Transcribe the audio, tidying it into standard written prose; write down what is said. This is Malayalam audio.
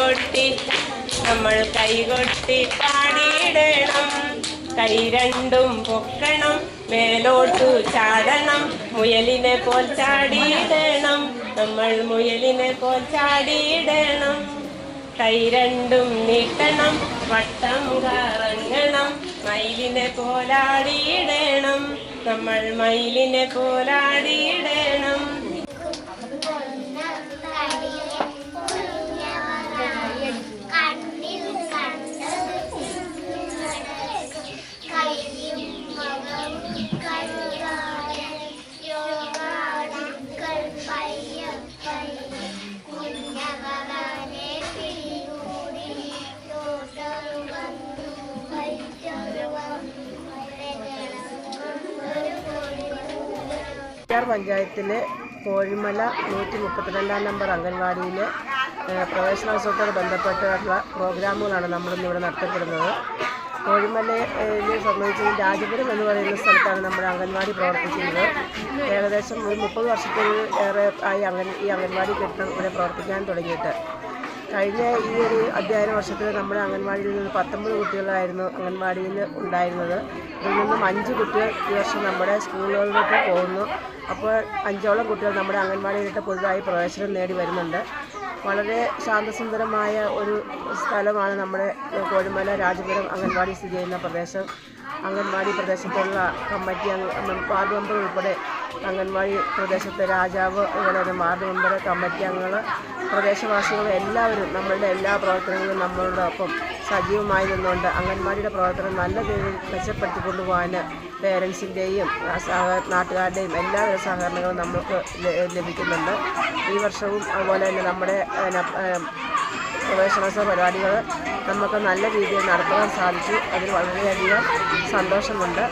കൈകൊട്ടി നമ്മൾ കൈകൊട്ടി പാടിയിടണം. കൈ രണ്ടും പൊക്കണം, മേലോട്ടു ചാടണം, മുയലിനെ പോൽ ചാടിയിടണം. നമ്മൾ മുയലിനെ പോൽ ചാടിയിടണം. കൈ രണ്ടും നീട്ടണം, വട്ടം കറങ്ങണം, മയിലിനെ പോലാടിയിടണം. നമ്മൾ മയിലിനെ പോലാടിയിടണം. പഞ്ചായത്തിലെ കോഴിമല 132 നമ്പർ അംഗൻവാടിയിൽ പ്രവേശനോത്സവത്തോട് ബന്ധപ്പെട്ടുള്ള പ്രോഗ്രാമുകളാണ് നമ്മളിന്നിവിടെ നടത്തപ്പെടുന്നത്. കോഴിമലയെ സംബന്ധിച്ച് രാജപുരം എന്ന് പറയുന്ന സ്ഥലത്താണ് നമ്മുടെ അംഗൻവാടി പ്രവർത്തിക്കുന്നത്. ഏകദേശം ഒരു 30 വർഷത്തിൽ ഏറെ ആയി ഈ അംഗൻവാടി കെട്ടിടം ഇവിടെ പ്രവർത്തിക്കാൻ തുടങ്ങിയിട്ട്. കഴിഞ്ഞ ഈ ഒരു അധ്യയന വർഷത്തിൽ നമ്മുടെ അംഗൻവാടിയിൽ നിന്ന് 19 കുട്ടികളായിരുന്നു അംഗൻവാടിയിൽ ഉണ്ടായിരുന്നത്. ഇതിൽ നിന്നും 5 കുട്ടികൾ ഈ വർഷം നമ്മുടെ സ്കൂളുകളിലേക്ക് പോകുന്നു. അപ്പോൾ 5ഓളം കുട്ടികൾ നമ്മുടെ അംഗൻവാടിയിലിട്ട് പുതുതായി പ്രവേശനം നേടി വരുന്നുണ്ട്. വളരെ ശാന്തസുന്ദരമായ ഒരു സ്ഥലമാണ് നമ്മുടെ കോഴിമല രാജപുരം അംഗൻവാടി സ്ഥിതി ചെയ്യുന്ന പ്രദേശം. അംഗൻവാടി പ്രദേശത്തുള്ള കമ്മിറ്റി വാർഡ് മെമ്പർ ഉൾപ്പെടെ അംഗൻവാടി പ്രദേശത്തെ രാജാവ്, അതുപോലെ തന്നെ വാർഡ് മെമ്പർ, കമ്മിറ്റി അംഗങ്ങൾ, പ്രദേശവാസികൾ എല്ലാവരും നമ്മളുടെ എല്ലാ പ്രവർത്തനങ്ങളും നമ്മളോടൊപ്പം സജീവമായി നിന്നുകൊണ്ട് അംഗൻവാടിയുടെ പ്രവർത്തനം നല്ല രീതിയിൽ മെച്ചപ്പെടുത്തിക്കൊണ്ടു പോകാൻ പേരൻസിൻ്റെയും നാട്ടുകാരുടെയും എല്ലാവരുടെ സഹകരണങ്ങളും നമുക്ക് ലഭിക്കുന്നുണ്ട്. ഈ വർഷവും അതുപോലെ തന്നെ നമ്മുടെ പ്രവേശനോത്സവ പരിപാടികൾ നമുക്ക് നല്ല രീതിയിൽ നടത്തുവാൻ സാധിച്ചു. അതിൽ വളരെയധികം സന്തോഷമുണ്ട്.